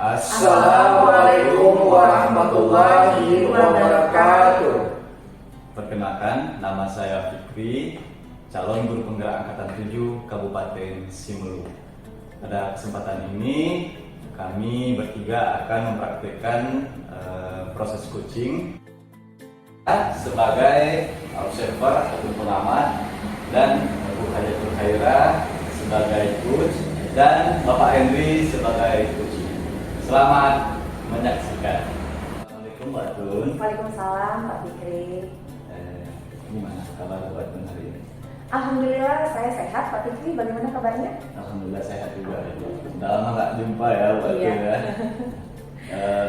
Assalamualaikum warahmatullahi wabarakatuh. Perkenalkan, nama saya Fikri, calon guru penggerak angkatan 7 Kabupaten Simelu. Pada kesempatan ini, kami bertiga akan mempraktikkan proses coaching sebagai observer atau pengamat, dan Bu Hayatul Khairah sebagai coach, dan Bapak Henry sebagai coach. Selamat menyaksikan. Assalamualaikum Mbak Tun. Waalaikumsalam Pak Fikri. Gimana kabar buat hari ini? Alhamdulillah saya sehat. Pak Fikri, bagaimana kabarnya? Alhamdulillah sehat juga. Sudah lama nggak jumpa ya Bu Atun ya.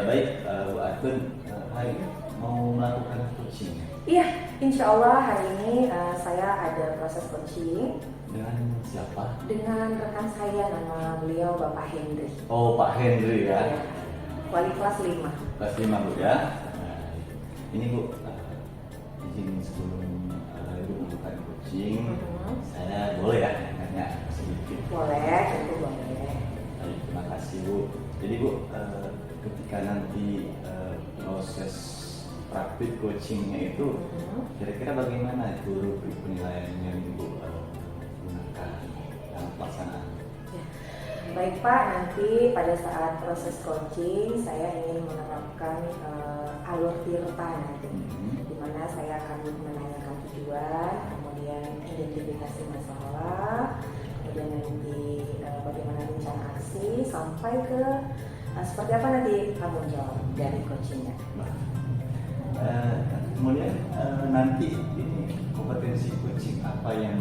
Baik Bu Atun, hari ini mau melakukan coaching. Iya, insya Allah hari ini saya ada proses coaching. Dengan siapa? Dengan rekan saya, nama beliau Bapak Henry. Oh, Pak Henry ya. Iya. Wali kelas 5. Kelas 5 Bu ya. Ini Bu, izin sebelum Ibu melakukan coaching, saya boleh ya nanya sedikit? Boleh, tentu boleh. Baik, terima kasih Bu. Jadi Bu, ketika nanti proses praktik coachingnya itu, kira-kira bagaimana itu penilaian yang Ibu gunakan dalam pelaksanaan? Ya. Baik Pak, nanti pada saat proses coaching saya ingin menerapkan alur tirta nanti, di mana saya akan menanyakan tujuan, kemudian identifikasi masalah, kemudian nanti bagaimana rencana aksi, sampai ke seperti apa nanti tanggung jawab dari coachingnya. Kemudian nanti ini kompetensi coaching apa yang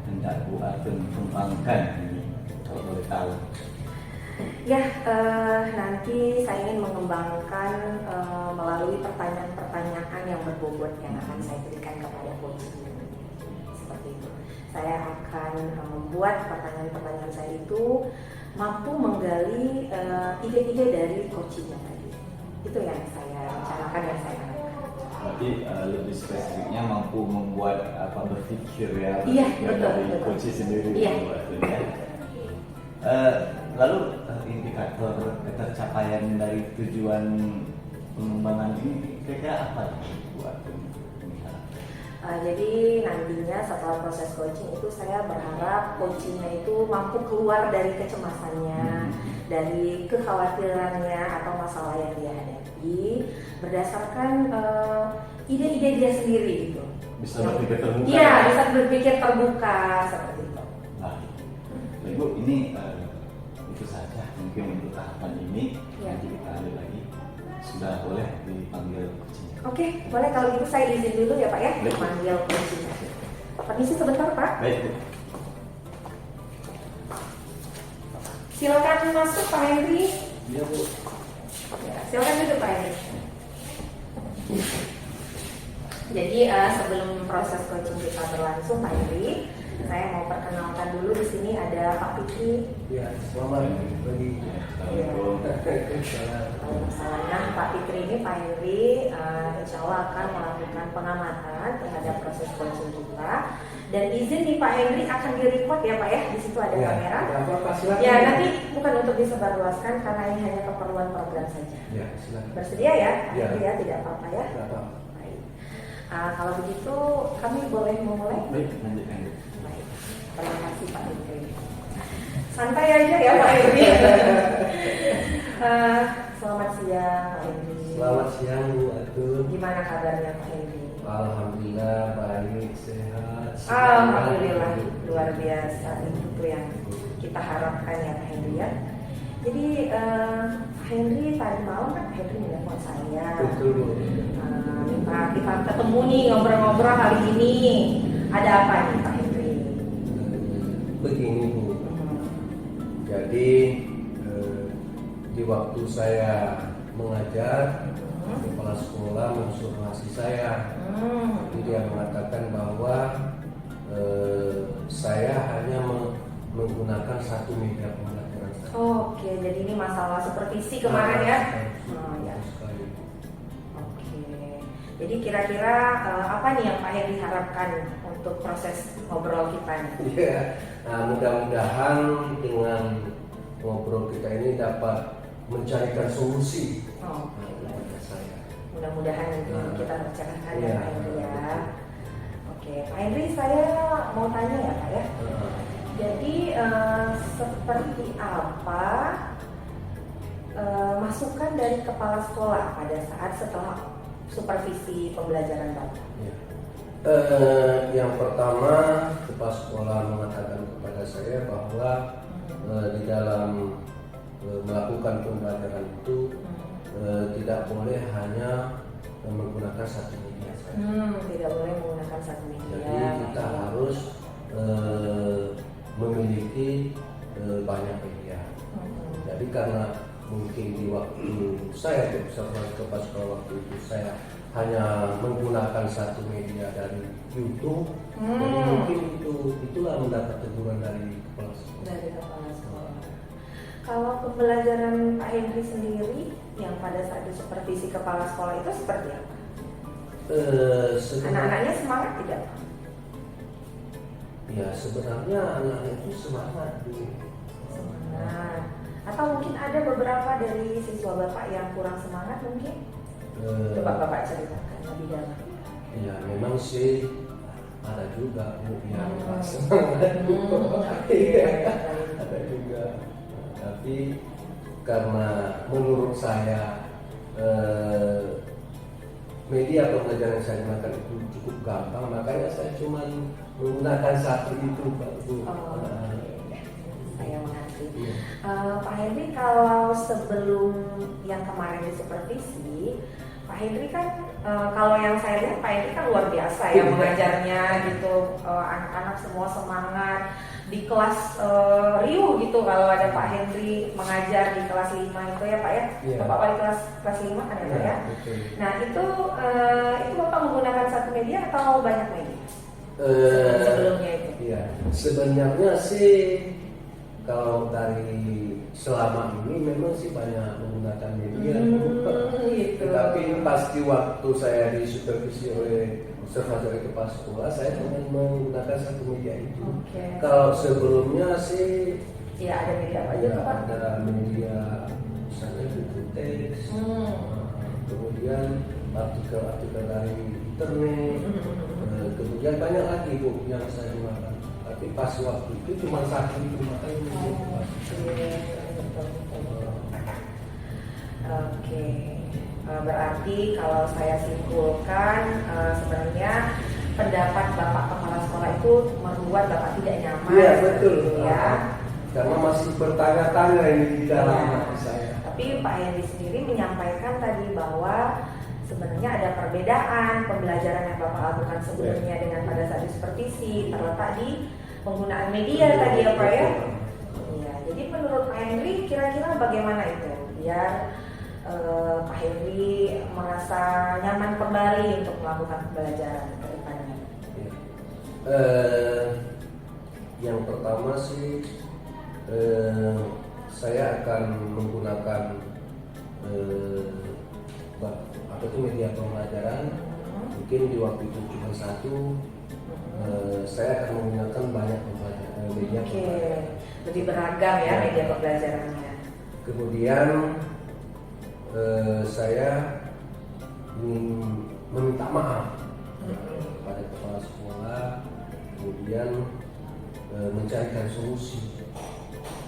hendak Bu Atun kembangkan ini, kalau boleh tahu? Ya, nanti saya ingin mengembangkan melalui pertanyaan-pertanyaan yang berbobot yang akan saya berikan kepada coaching. Seperti itu. Saya akan membuat pertanyaan-pertanyaan saya itu mampu menggali ide-ide dari coachingnya tadi. Itu yang saya rencanakan, yang saya harapkan. Berarti lebih spesifiknya mampu membuat berpikir ya, iya, dari betul. coaching sendiri. Iya. Bu Atun ya. Lalu indikator ketercapaian dari tujuan pengembangan ini kira-kira apa Bu Atun? Jadi nantinya setelah proses coaching itu saya berharap coachingnya itu mampu keluar dari kecemasannya, dari kekhawatirannya atau masalah yang dia hadapi berdasarkan ide-ide dia sendiri gitu. Bisa berpikir terbuka. Iya, bisa berpikir terbuka seperti itu. Nah, Ibu, ini itu saja mungkin untuk tahapan ini. Ya. Nanti kita ambil lagi. Sudah boleh dipanggil coaching. Oke, boleh kalau gitu saya izin dulu ya Pak ya, Baik. panggil coaching. Permisi sebentar Pak. Baik Bu. Silakan masuk Pak Henry. Iya Bu. Ya, silakan duduk Pak Henry. Jadi sebelum proses coaching kita berlangsung Pak Henry, saya mau perkenalkan dulu. Di sini ada Pak Fikri. Ya, selamat pagi. Nah, Pak Fikri ini, Pak Henry, insya Allah akan melakukan pengamatan terhadap proses coaching kita. Dan izin nih Pak Henry akan di-record ya Pak ya, di situ ada kamera. Ya, nanti bukan untuk disebarluaskan karena ini hanya keperluan program saja. Ya, silakan. Bersedia ya? Ya. Ya, tidak apa-apa ya. Tidak apa. Baik. Kalau begitu kami boleh memulai? Baik, lanjutkan. Baik. Terima kasih Pak Henry. Santai aja ya Pak Henry. Selamat siang Pak Henry. Selamat siang Bu Atun. Gimana kabarnya Pak Henry? Alhamdulillah baik, sehat. Alhamdulillah, luar biasa. Itu tuh yang kita harapkan ya Pak Henry ya. Jadi Pak Henry tadi malam kan Pak Henry menelpon saya. Betul Bu. Minta kita ketemu nih ngobrol-ngobrol hari ini. Ada apa nih Pak Henry? Begini Bu. Jadi di waktu saya mengajar, kepala sekolah mensuruhasi saya. Jadi dia mengatakan bahwa saya hanya menggunakan satu media pembelajaran saja. Oke, jadi ini masalah supervisi kemarin ya? Oh ya. Oke. Jadi kira-kira apa nih yang Pak Henry harapkan untuk proses ngobrol kita nih? Iya. Nah, mudah-mudahan dengan ngobrol kita ini dapat mencarikan solusi Oh, kepada saya. mudah-mudahan nanti Nah, kita bicarakan ya iya, Pak Henry ya. betul. Oke, Pak Henry, saya mau tanya ya Pak ya. Jadi seperti apa masukan dari kepala sekolah pada saat setelah supervisi pembelajaran Bapak? Ya. Yang pertama, kepala sekolah mengatakan kepada saya bahwa di dalam melakukan pembelajaran itu tidak boleh hanya menggunakan satu media saja. Tidak boleh menggunakan satu media. Jadi kita harus memiliki banyak media. Jadi karena mungkin di waktu saya sebagai kepala sekolah waktu itu saya hanya menggunakan satu media dari YouTube, jadi mungkin itulah mendapat teguran dari kepala sekolah. Dari kepala sekolah. Kalau pembelajaran Pak Henry sendiri yang pada saat supervisi kepala sekolah itu seperti apa? Anak-anaknya semangat tidak? Ya sebenarnya anak itu semangat. Semangat. Atau mungkin ada beberapa dari siswa Bapak yang kurang semangat mungkin? Coba Bapak ceritakan lebih dalam. Ya memang sih ada juga yang nggak semangat. Ada juga. Tapi karena menurut saya media pembelajaran yang saya gunakan itu cukup gampang, makanya saya cuma menggunakan satu itu, Pak Bu. Saya mengerti. Pak Henry, kalau sebelum yang kemarin disupervisi, Pak Henry kan kalau yang saya lihat Pak Henry kan luar biasa ya mengajarnya gitu, anak-anak semua semangat di kelas riuh gitu kalau ada Pak Henry mengajar di kelas 5 itu ya Pak ya. Bapak wali kelas 5 kan ya Pak ya. Nah itu Bapak menggunakan satu media atau banyak media? Sebelumnya itu. Iya, sebenarnya sih kalau dari selama ini memang sih banyak menggunakan media. Gitu. Tapi pasti waktu saya disupervisi oleh observatori kepala sekolah, saya cuma menggunakan satu media itu. Kalau sebelumnya sih ya ada media apa aja ya, Pak? ada media misalnya buku teks, kemudian artikel-artikel dari internet, kemudian banyak lagi Bu yang saya gunakan. Tapi pas waktu itu cuma satu itu, makanya Oke. Berarti kalau saya simpulkan sebenarnya pendapat Bapak kepala sekolah itu membuat Bapak tidak nyaman. Iya betul Ya. Karena masih bertanya-tanya ini di dalam hati saya. Tapi Pak Henry sendiri menyampaikan tadi bahwa sebenarnya ada perbedaan pembelajaran yang Bapak lakukan sebelumnya dengan pada saat supervisi, terletak di penggunaan media tadi ya Pak ya. Iya. Jadi menurut Pak Henry kira-kira bagaimana itu biar Pak Henry merasa nyaman kembali untuk melakukan pembelajaran ke depannya? Yang pertama sih saya akan menggunakan apa itu media pembelajaran. Mungkin di waktu itu cuma satu. Saya akan menggunakan banyak media pembelajaran. Lebih beragam ya media pembelajarannya. Kemudian saya ingin meminta maaf kepada kepala sekolah, kemudian mencarikan solusi.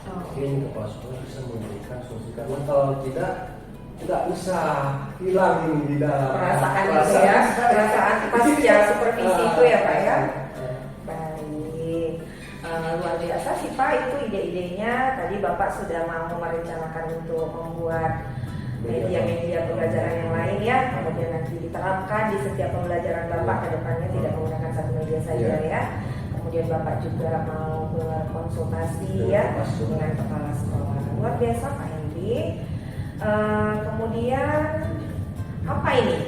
Mungkin kepala sekolah bisa memberikan solusi, karena kalau tidak bisa hilang di dalam perasaan itu ya, perasaan pasca supervisi itu ya Pak ya. Baik, luar biasa sih Pak itu ide-idenya. Tadi Bapak sudah mau merencanakan untuk membuat media-media pembelajaran yang lain ya, kemudian nanti diterapkan di setiap pembelajaran Bapak ke depannya tidak menggunakan satu media saja ya. Kemudian Bapak juga mau berkonsultasi ya dengan kepala sekolah. Luar biasa Pak Henry. Kemudian apa ini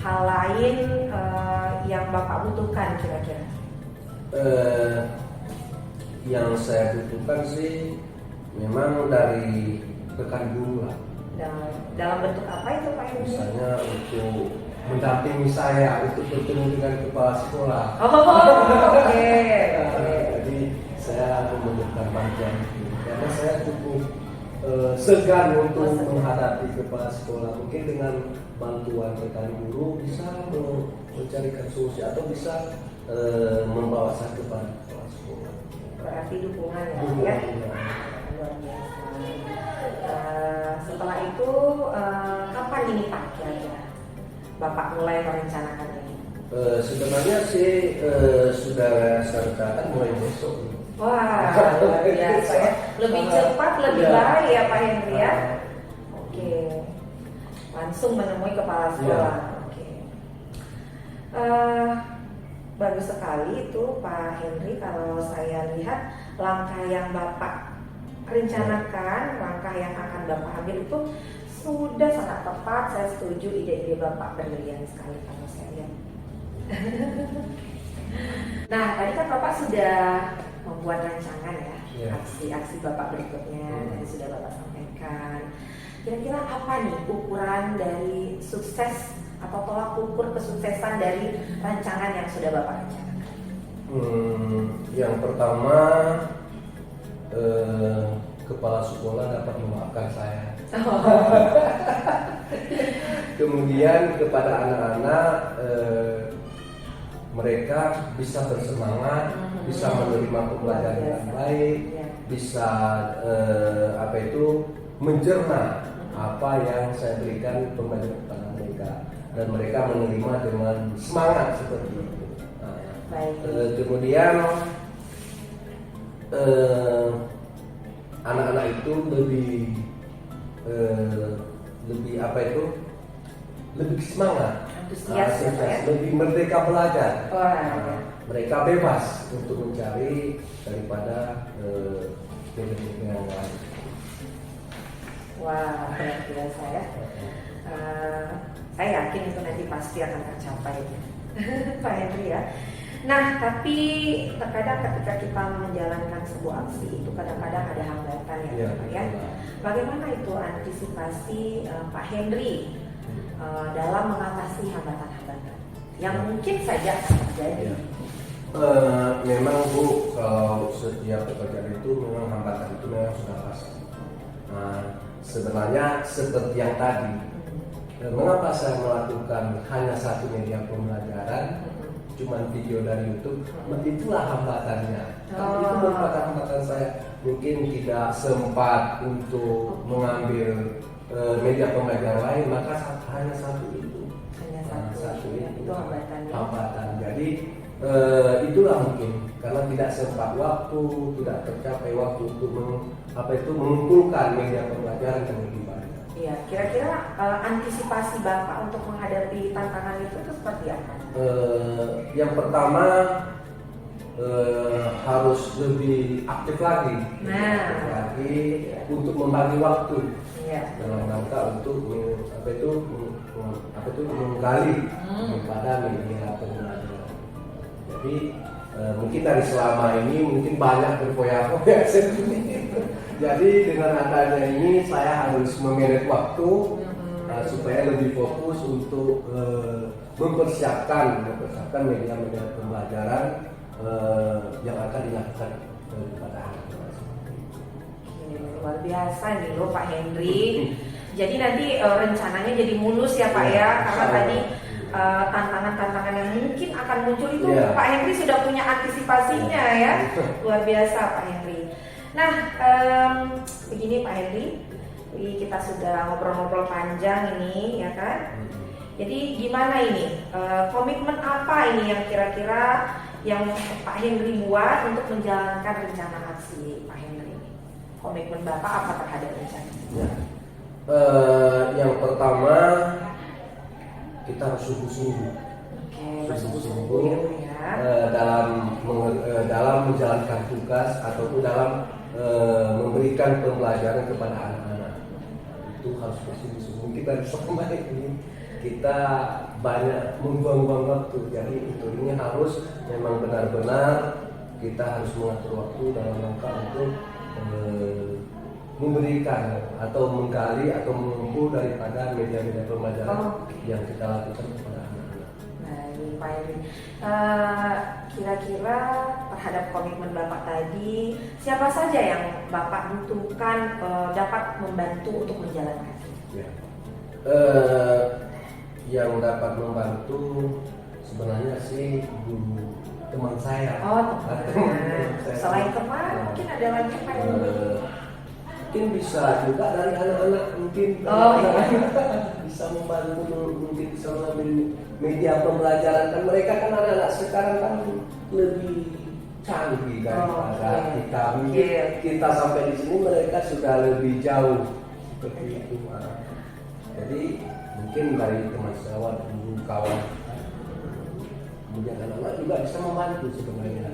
hal lain yang Bapak butuhkan kira-kira? Yang saya butuhkan sih memang dari rekan guru lah. Dalam bentuk apa itu Pak Henry? Misalnya untuk mendampingi saya untuk bertemu dengan kepala sekolah. Oke. Jadi saya memerlukan bantuan itu karena saya cukup segan untuk menghadapi kepala sekolah. Mungkin dengan bantuan rekan guru bisa mencarikan solusi atau bisa membawa saya kepada kepala sekolah. Berarti dukungan ya, Dukungan, ya? ya. Luar biasa. Setelah itu kapan ini Pak kira-kira Bapak mulai merencanakan ini? Sebenarnya sih sudah saya rencanakan mulai besok. Wah, luar biasa ya. Lebih cepat, lebih Ya. baik ya Pak Henry ya. Oke, langsung menemui kepala sekolah. Oke. Bagus sekali itu Pak Henry. Kalau saya lihat langkah yang Bapak rencanakan, langkah yang akan Bapak ambil itu sudah sangat tepat. Saya setuju, ide-ide Bapak brilian sekali kalau saya lihat. Nah, tadi kan Bapak sudah membuat rancangan ya, Ya. aksi-aksi Bapak berikutnya tadi sudah Bapak sampaikan. Kira-kira apa nih ukuran dari sukses atau tolak ukur kesuksesan dari rancangan yang sudah Bapak rencanakan? Yang pertama, kepala sekolah dapat memaafkan saya. Kemudian kepada anak-anak, mereka bisa bersemangat, bisa menerima pembelajaran dengan baik, bisa mencerna apa yang saya berikan pembelajaran kepada mereka, dan mereka menerima dengan semangat seperti itu. Nah, Baik. kemudian anak-anak itu lebih semangat, Antusias ya, Pak, ya? lebih merdeka belajar. Wah. Nah, mereka bebas untuk mencari daripada media yang lain. Wah, luar biasa ya. Saya yakin itu nanti pasti akan tercapai Pak Henry ya. Nah, tapi terkadang ketika kita menjalankan sebuah aksi itu kadang-kadang ada hambatan ya, Pak ya. Bagaimana itu antisipasi Pak Henry dalam mengatasi hambatan-hambatan yang mungkin saja terjadi? Memang Bu, kalau setiap pekerjaan itu memang hambatan itu memang sudah pasti. Nah, sebenarnya seperti yang tadi, mengapa saya melakukan hanya satu media pembelajaran, cuman video dari YouTube, itulah hambatannya. Itu merupakan hambatan saya. Mungkin tidak sempat untuk mengambil media pembelajaran lain, maka hanya satu itu. Hanya satu itu hambatannya. Hambatan. Jadi itulah mungkin karena tidak sempat waktu, tidak tercapai waktu untuk mengumpulkan media pembelajaran yang lebih banyak. Iya, kira-kira antisipasi Bapak untuk menghadapi tantangan itu seperti apa? Yang pertama harus lebih aktif lagi, untuk membagi waktu dalam rangka untuk menggali pada media pembelajaran. Jadi mungkin dari selama ini mungkin banyak berfoya-foya seperti itu. Jadi dengan adanya ini saya harus memanage waktu supaya lebih fokus untuk mempersiapkan media-media pembelajaran yang akan dilakukan kepada anak-anak. Luar biasa nih loh Pak Henry. Jadi nanti rencananya jadi mulus ya Pak ya, karena tadi tantangan-tantangan yang mungkin akan muncul itu Pak Henry sudah punya antisipasinya ya. Luar biasa Pak Henry. Nah, begini Pak Henry, kita sudah ngobrol-ngobrol panjang ini ya kan. Jadi gimana ini, komitmen apa ini yang kira-kira yang Pak Henry buat untuk menjalankan rencana aksi Pak Henry ini? Komitmen Bapak apa terhadap rencana? Ya. Yang pertama kita harus sungguh-sungguh, dalam menjalankan tugas ataupun dalam memberikan pembelajaran kepada anak-anak. Itu harus bersungguh-sungguh. Kita selama ini kita banyak membuang-buang waktu, jadi ini harus memang benar-benar kita harus mengatur waktu dalam rangka untuk memberikan atau menggali atau mengumpul daripada media-media pembelajaran yang kita lakukan kepada anak-anak. Baik. Baik, Pak Henry. Kira-kira terhadap komitmen Bapak tadi, siapa saja yang Bapak butuhkan dapat membantu untuk menjalankan? Ya. Yang dapat membantu sebenarnya sih guru teman saya. Oh, teman. Saya. Selain teman, mungkin ada lagi Pak Henry? Mungkin bisa juga dari anak-anak, mungkin bisa membantu, mungkin bisa mengambil media pembelajaran. Kan mereka kan anak-anak sekarang kan lebih canggih daripada kita. Mungkin kita sampai di sini mereka sudah lebih jauh seperti itu. Jadi mungkin dari teman sejawat, guru, kawan, kemudian anak-anak juga bisa membantu sebenarnya.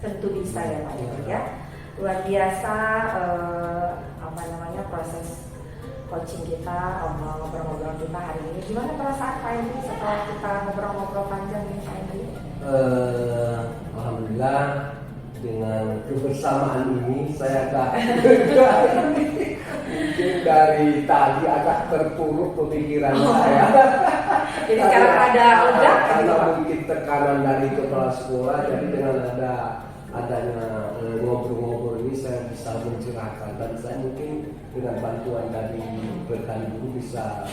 Tentu bisa ya Pak Henry ya. Luar biasa proses coaching kita, ngobrol-ngobrol kita hari ini. Gimana perasaan Pak Henry setelah kita ngobrol-ngobrol panjang nih Pak Henry? Alhamdulillah dengan kebersamaan ini saya agak mungkin dari tadi agak terpuruk pemikiran saya. Jadi sekarang ada lega karena mungkin tekanan dari kepala sekolah, jadi dengan adanya ngobrol-ngobrol ini saya bisa mencerahkan, dan saya mungkin dengan bantuan dari rekan guru bisa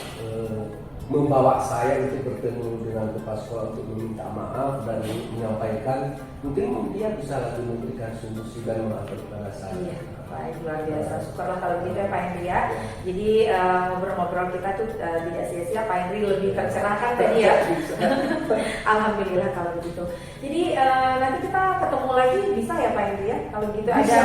membawa saya untuk bertemu dengan kepala sekolah untuk meminta maaf dan menyampaikan, mungkin dia bisa lagi memberikan solusi dan maaf kepada saya. Iya, baik, luar biasa. Syukurlah kalau gitu ya Pak Henry ya. Jadi ngobrol-ngobrol kita tuh tidak sia-sia, Pak Henry lebih tercerahkan tadi ya. Alhamdulillah kalau begitu. Jadi nanti kita ketemu lagi bisa ya Pak Henry ya. Kalau gitu Bisa.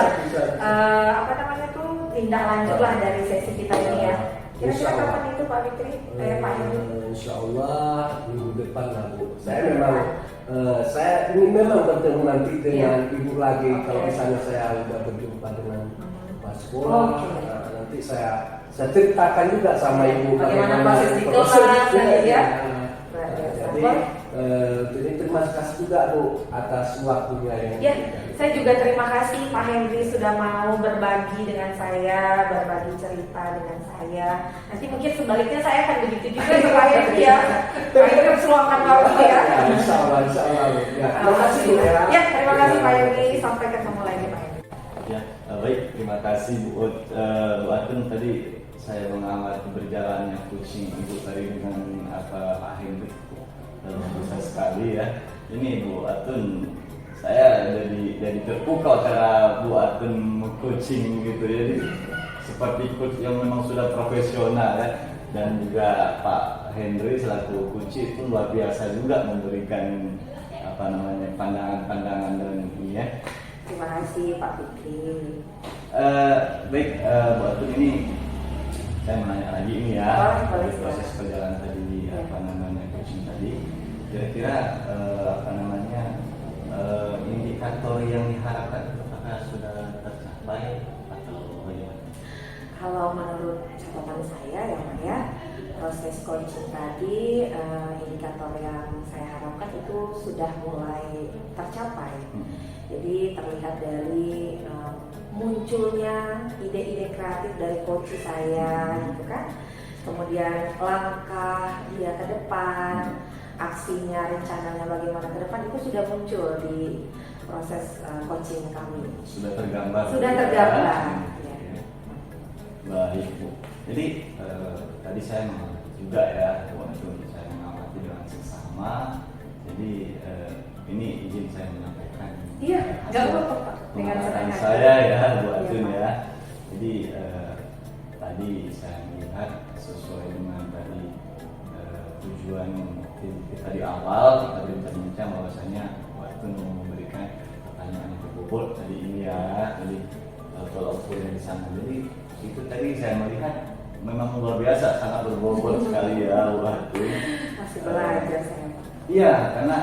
tindak lanjut lah dari sesi kita ini ya. Kira-kira kapan itu Pak Fikri? Pak Henry? Insya Allah minggu depan lah Bu. Saya ingin memang bertemu nanti dengan Ibu lagi. Kalau misalnya saya sudah berjumpa dengan Pak sekolah, nanti saya ceritakan juga sama Ibu bagaimana proses di kelas ya. Jadi terima kasih juga Bu atas waktunya yang saya juga terima kasih Pak Henry sudah mau berbagi dengan saya, berbagi cerita dengan saya. Nanti mungkin sebaliknya saya akan begitu juga ke Pak Henry ya. Pak Henry seluangkan waktu ya. Insya Allah. Terima kasih ya. Terima kasih Pak Henry. Sampai ketemu lagi Pak Henry. Ya, baik. Terima kasih Bu Atun. Tadi saya mengamati berjalannya coaching Ibu tadi dengan Pak Henry. Besar sekali ya. Ini Bu Atun, saya jadi terpukau cara Bu Atun coaching gitu ya. Jadi seperti coach yang memang sudah profesional ya. Dan juga Pak Henry selaku coach itu luar biasa juga memberikan pandangan-pandangan dan ini ya. Terima kasih Pak Fikri. Baik, Bu Atun, ini saya menanya lagi ini ya. Proses perjalanan tadi coaching tadi, kira-kira indikator yang diharapkan apakah sudah tercapai atau bagaimana? Kalau menurut catatan saya ya, proses coaching tadi indikator yang saya harapkan itu sudah mulai tercapai. Jadi terlihat dari munculnya ide-ide kreatif dari coach saya gitu kan. Kemudian langkah dia ke depan, aksinya, rencananya bagaimana ke depan itu sudah muncul di proses coaching kami. Sudah tergambar. Ya. Baik Bu. Jadi tadi saya mengamati juga ya, waktu saya mengamati dengan seksama. Jadi ini izin saya menyampaikan. Iya, nggak apa-apa Pak. Dengan senang hati. Saya ya Bu Atun ya. Jadi tadi saya melihat sesuai dengan tadi tujuan kita di awal kita bincang bahwasanya waktu memberikan pertanyaan yang berbobot tadi ini ya, tadi tolak ukur yang di sana. Jadi itu tadi saya melihat memang luar biasa, sangat berbobot sekali ya waktu. Masih belajar saya Pak. Iya, karena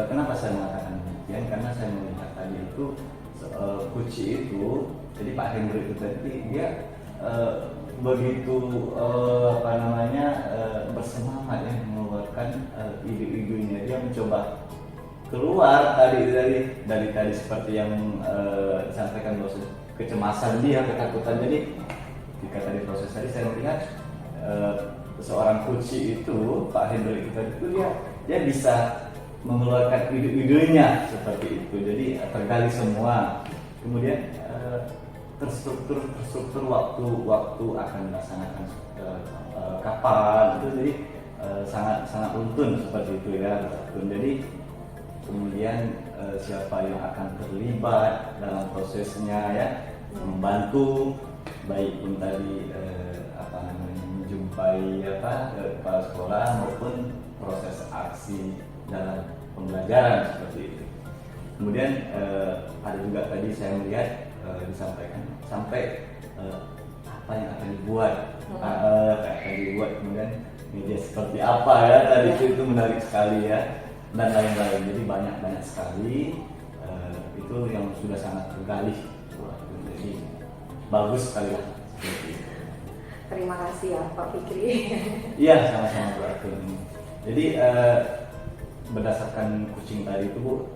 kenapa saya mengatakan demikian? Karena saya melihat tadi itu kunci itu, jadi Pak Henry itu tadi dia begitu bersemangat ya mengeluarkan ide-idenya. Dia mencoba keluar dari tadi seperti yang disampaikan bahwa kecemasan dia, ketakutan. Jadi ketika tadi proses tadi saya melihat seorang coach itu Pak Henry itu dia bisa mengeluarkan ide-idenya seperti itu. Jadi tergali semua. Kemudian terstruktur waktu akan melaksanakan kapan itu, jadi sangat runtun seperti itu ya. Jadi kemudian siapa yang akan terlibat dalam prosesnya ya, membantu, baik pun tadi menjumpai kepala sekolah maupun proses aksi dalam pembelajaran seperti itu. Kemudian ada juga tadi saya melihat disampaikan sampai apa yang akan dibuat, kemudian media seperti apa ya tadi itu menarik sekali ya, dan lain-lain. Jadi banyak sekali itu yang sudah sangat tergali. Jadi bagus sekali lah. Terima kasih ya Pak Fikri. Iya, sama-sama Bu Atun. Jadi berdasarkan coaching tadi itu Bu,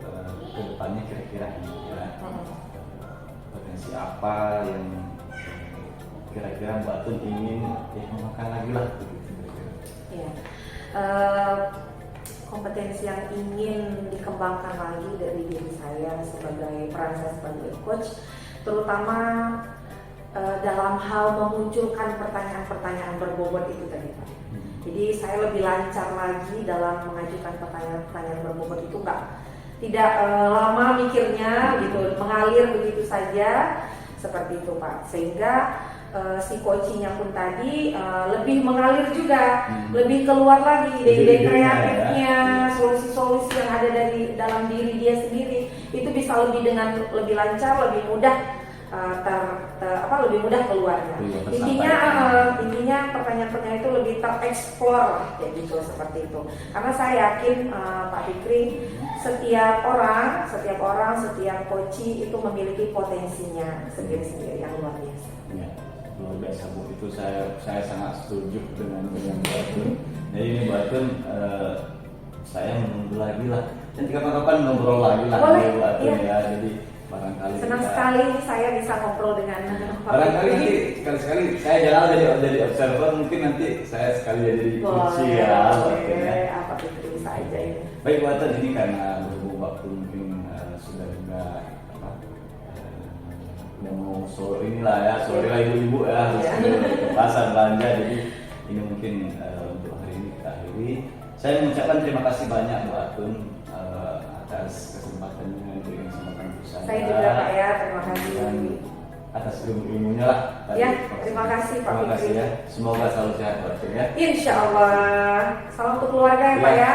kedepannya kira-kira ya, potensi apa yang kira-kira Mbak Tun ingin kembangkan lagi lah. Ya. Kompetensi yang ingin dikembangkan lagi dari diri saya sebagai peran saya sebagai coach, terutama dalam hal memunculkan pertanyaan-pertanyaan berbobot itu tadi Pak. Jadi saya lebih lancar lagi dalam mengajukan pertanyaan-pertanyaan berbobot itu, tidak lama mikirnya gitu, mengalir begitu saja seperti itu Pak. Sehingga si coachingnya pun tadi lebih mengalir juga, lebih keluar lagi ide-ide kreatifnya, solusi-solusi yang ada dari dalam diri dia sendiri itu bisa lebih lancar, lebih mudah. Lebih mudah keluarnya. Intinya pertanyaan-pertanyaan itu lebih tereksplor kayak gitu, seperti itu. Karena saya yakin Pak Fikri, setiap orang, setiap coaching itu memiliki potensinya sendiri-sendiri yang luar biasa. Ya, luar biasa Bu, itu saya sangat setuju dengan Mbak Tun. Jadi ini Mbak Tun, saya menunggu lagi lah. Dan kapan-kapan ngobrol lagi lah dengan Mbak Tun ya. Jadi barangkali senang sekali saya bisa ngobrol dengan Pak barangkali Fikri. nanti sekali-sekali saya jangan jadi observer, mungkin nanti saya sekali jadi kunci ya. Apa Fikri bisa aja ini. Baik Bu Atun, ini karena berhubung waktu mungkin sudah juga udah mau sore inilah ya, sore lah ibu-ibu ya, harus ke pasar belanja. Jadi ini mungkin untuk hari ini kita akhiri. Saya mengucapkan terima kasih banyak Bu Atun atas kesempatannya dengan kesempatan saya. Saya juga Pak ya, terima kasih. Dan atas ilmu-ilmunya lah. Ya, terima kasih Pak Terima kasih Fikri. ya. Semoga selalu sehat Bu Atun ya. Insya Allah. Salam untuk keluarga ya Pak ya.